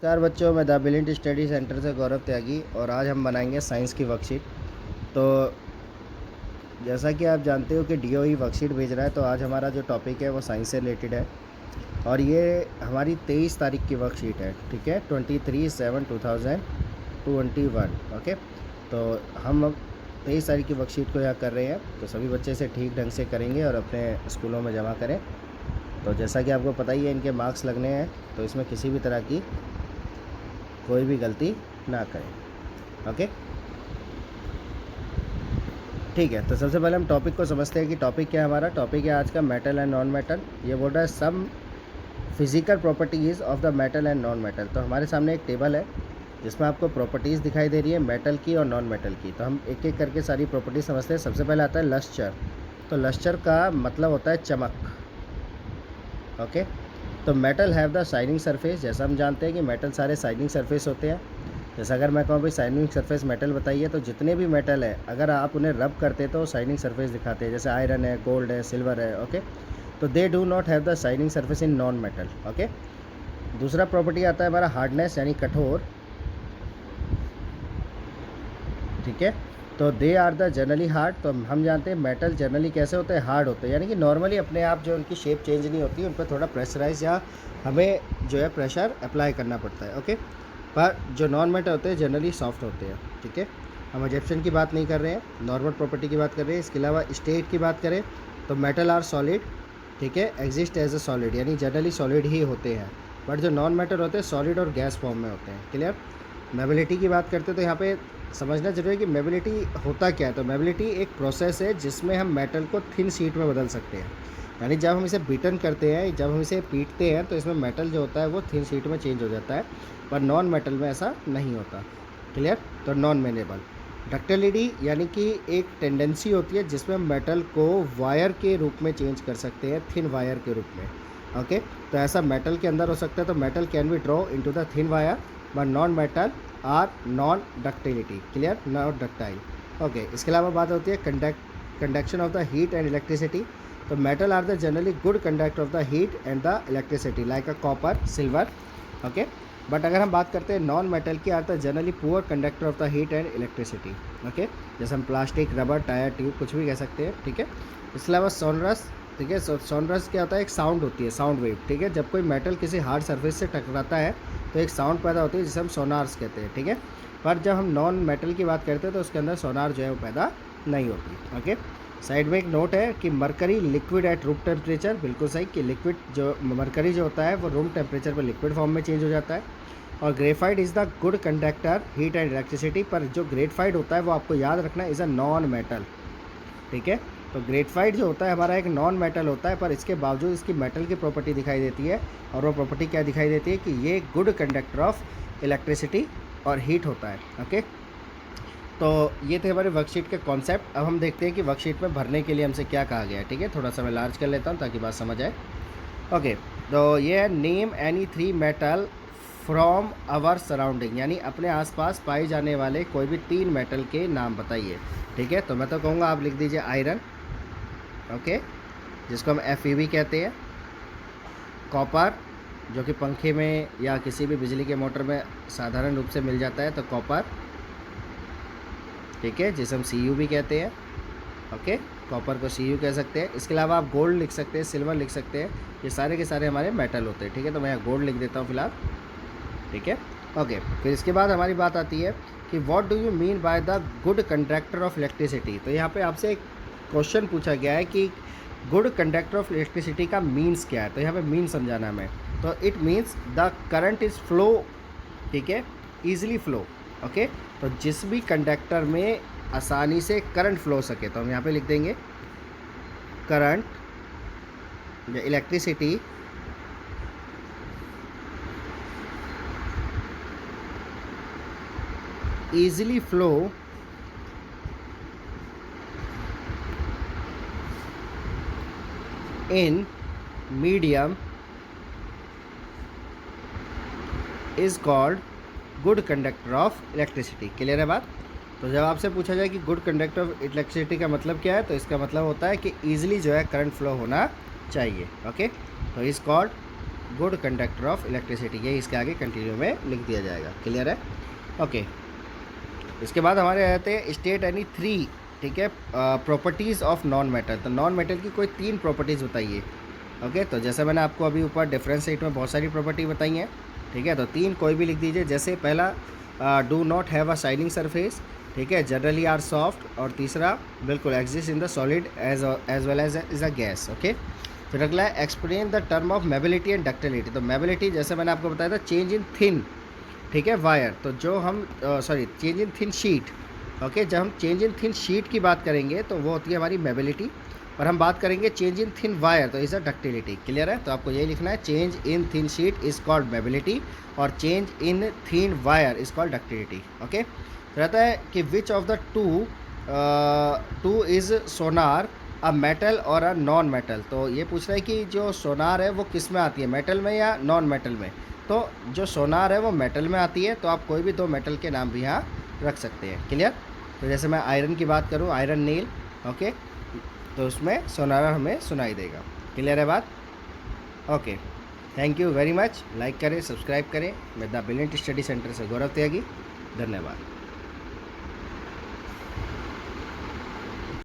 नमस्कार बच्चों, मैं द ब्रिलियंट स्टडी सेंटर से गौरव त्यागी और आज हम बनाएंगे साइंस की वर्कशीट। तो जैसा कि आप जानते हो कि डीओई वर्कशीट भेज रहा है, तो आज हमारा जो टॉपिक है वो साइंस से रिलेटेड है और ये हमारी 23 तारीख की वर्कशीट है। ठीक है, 23/7/2021। ओके, तो हम अब 23 तारीख की वर्कशीट को यहाँ कर रहे हैं, तो सभी बच्चे से ठीक ढंग से करेंगे और अपने स्कूलों में जमा करें। तो जैसा कि आपको पता ही है, इनके मार्क्स लगने हैं, तो इसमें किसी भी तरह की कोई भी गलती ना करें। ओके, ठीक है। तो सबसे पहले हम टॉपिक को समझते हैं कि टॉपिक क्या है। हमारा टॉपिक है आज का मेटल एंड नॉन मेटल। ये बोल रहा है some physical properties of the metal and non metal. तो हमारे सामने एक टेबल है जिसमें आपको प्रॉपर्टीज़ दिखाई दे रही है मेटल की और नॉन मेटल की। तो हम एक एक करके सारी प्रॉपर्टीज समझते हैं। सबसे पहले आता है लस्टर। तो लस्टर का मतलब होता है चमक। ओके, तो metal have the shining surface. जैसा हम जानते हैं कि मेटल सारे शाइनिंग सरफेस होते हैं। जैसा अगर मैं कहूँ भाई शाइनिंग सरफेस मेटल बताइए, तो जितने भी मेटल है अगर आप उन्हें रब करते तो शाइनिंग सरफेस दिखाते हैं। जैसे आयरन है, गोल्ड है, सिल्वर है। ओके, तो they do not have the shining surface in non metal. Okay, दूसरा प्रॉपर्टी आता है हमारा हार्डनेस यानी कठोर। ठीक है, तो they are the generally hard. तो हम जानते हैं मेटल जनरली कैसे होते हैं, हार्ड होते हैं, यानी कि नॉर्मली अपने आप जो उनकी शेप चेंज नहीं होती, उन पर थोड़ा प्रेशराइज या हमें जो है प्रेशर अप्लाई करना पड़ता है। ओके, पर जो नॉन मेटल होते हैं जनरली सॉफ्ट होते हैं। ठीक है, हम एजेप्शन की बात नहीं कर रहे हैं, नॉर्मल प्रॉपर्टी की बात कर रहे हैं। इसके अलावा स्टेट की बात करें तो मेटल आर सॉलिड। ठीक है, एग्जिस्ट एज अ सॉलिड, यानी जनरली सॉलिड ही होते हैं। बट जो नॉन मेटल होते हैं सॉलिड और गैस फॉर्म में होते हैं। क्लियर। मोबिलिटी की बात करते हैं तो यहाँ पे समझना जरूरी है कि मोबिलिटी होता क्या है। तो मोबिलिटी एक प्रोसेस है जिसमें हम मेटल को थिन शीट में बदल सकते हैं। यानी जब हम इसे बीटन करते हैं, जब हम इसे पीटते हैं, तो इसमें मेटल जो होता है वो थिन शीट में चेंज हो जाता है, पर नॉन मेटल में ऐसा नहीं होता। क्लियर। तो नॉन मेनेबल डक्टिलिटी यानी कि एक टेंडेंसी होती है जिसमें मेटल को वायर के रूप में चेंज कर सकते हैं, थिन वायर के रूप में। ओके, तो ऐसा मेटल के अंदर हो सकता है। तो metal can be draw into the thin wire, but non metal are non ductility. Clear, not ductile. Okay, इसके अलावा बात होती है conduction of the heat and electricity. तो metal are the generally good conductor of the heat and the electricity like a copper, silver. Okay, but अगर हम बात करते हैं नॉन मेटल की, are the generally poor conductor of the heat and electricity. Okay, जैसे हम plastic, rubber, tyre, tube कुछ भी कह सकते हैं। ठीक है, इसके अलावा सोनरस। ठीक है, सोनरस क्या होता है, एक साउंड होती है, साउंड वेव। ठीक है, जब कोई मेटल किसी हार्ड सरफेस से टकराता है तो एक साउंड पैदा होती है जिसे हम सोनार्स कहते हैं। ठीक है, पर जब हम नॉन मेटल की बात करते हैं तो उसके अंदर सोनार जो है वो पैदा नहीं होती। ओके, साइड में एक नोट है कि mercury liquid at room temperature. बिल्कुल सही, कि लिक्विड जो मरकरी जो होता है वो रूम टेम्परेचर पर लिक्विड फॉर्म में चेंज हो जाता है। और graphite is the good conductor heat and electricity. पर जो ग्रेफाइट होता है वो आपको याद रखना इज़ अ नॉन मेटल। ठीक है, तो ग्रेफाइट जो होता है हमारा एक नॉन मेटल होता है, पर इसके बावजूद इसकी मेटल की प्रॉपर्टी दिखाई देती है। और वो प्रॉपर्टी क्या दिखाई देती है कि ये गुड कंडक्टर ऑफ इलेक्ट्रिसिटी और हीट होता है। ओके, तो ये थे हमारे वर्कशीट के कॉन्सेप्ट। अब हम देखते हैं कि वर्कशीट में भरने के लिए हमसे क्या कहा गया है। ठीक है, थोड़ा सा मैं लार्ज कर लेता हूँ ताकि बात समझ आए। ओके, तो ये है name any 3 metal from our surrounding, यानी अपने आसपास पाए जाने वाले कोई भी 3 मेटल के नाम बताइए। ठीक है, तो मैं तो कहूँगा आप लिख दीजिए आयरन। ओके, जिसको हम FeV कहते हैं। कॉपर, जो कि पंखे में या किसी भी बिजली के मोटर में साधारण रूप से मिल जाता है, तो कॉपर। ठीक है, जिसे हम Cu भी कहते हैं। ओके, कॉपर को Cu कह सकते हैं। इसके अलावा आप गोल्ड लिख सकते हैं, सिल्वर लिख सकते हैं। ये सारे के सारे हमारे मेटल होते हैं। ठीक है, तो मैं यहाँ गोल्ड लिख देता हूँ फिलहाल। ठीक है, ओके, फिर इसके बाद हमारी बात आती है कि what do you mean by the good conductor of electricity. तो यहाँ पे आपसे एक क्वेश्चन पूछा गया है कि गुड कंडक्टर ऑफ इलेक्ट्रिसिटी का मीन्स क्या है। तो यहाँ पे मीन समझाना हमें। तो it means the current is flow. ठीक है, ईजिली फ्लो। ओके, तो जिस भी कंडक्टर में आसानी से करंट फ्लो हो सके, तो हम यहाँ पे लिख देंगे करंट या electricity easily flow in medium is called good conductor of electricity। Clear है बात। तो जब आपसे पूछा जाए कि गुड कंडक्टर ऑफ इलेक्ट्रिसिटी का मतलब क्या है, तो इसका मतलब होता है कि ईजिली जो है करंट फ्लो होना चाहिए। ओके, तो is called good conductor of electricity, ये इसके आगे कंटिन्यू में लिख दिया जाएगा। क्लियर है? ओके। इसके बाद हमारे रहते हैं स्टेट एनी 3, ठीक है, प्रॉपर्टीज़ ऑफ नॉन मेटल। तो नॉन मेटल की कोई 3 प्रॉपर्टीज़ बताइए। ओके, तो जैसे मैंने आपको अभी ऊपर डिफरेंशिएट में बहुत सारी प्रॉपर्टी बताई हैं, ठीक है, तो 3 कोई भी लिख दीजिए। जैसे पहला do not have a shining surface, ठीक है, जनरली आर सॉफ्ट, और तीसरा बिल्कुल exist in the solid as well as is a gas. Okay, फिर अगला है explain the term of malleability and ductility. तो मेबिलिटी जैसे मैंने आपको बताया था चेंज इन थिन, ठीक है, वायर। तो जो हम change in thin sheet, okay, जब हम चेंज इन थिन शीट की बात करेंगे तो वो होती है हमारी मेबिलिटी, और हम बात करेंगे चेंज इन थिन वायर तो इज़ अ डक्टिलिटी। क्लियर है? तो आपको यही लिखना है, change in thin sheet is called malleability और change in thin wire is called ductility. Okay, तो रहता है कि which of the two is sonorous, a metal और अ नॉन मेटल। तो ये पूछ रहा है कि जो सोनार है वो किस में आती है, मेटल में या नॉन मेटल में। तो जो सोनार है वो मेटल में आती है, तो आप कोई भी 2 मेटल के नाम भी यहाँ रख सकते हैं। क्लियर? तो जैसे मैं आयरन की बात करूँ, आयरन नील, ओके, तो उसमें सोनारा हमें सुनाई देगा। क्लियर है बात? Okay, thank you very much. Like करें, सब्सक्राइब करें। मैं द ब्रिलियंट स्टडी सेंटर से गौरव त्यागी, धन्यवाद।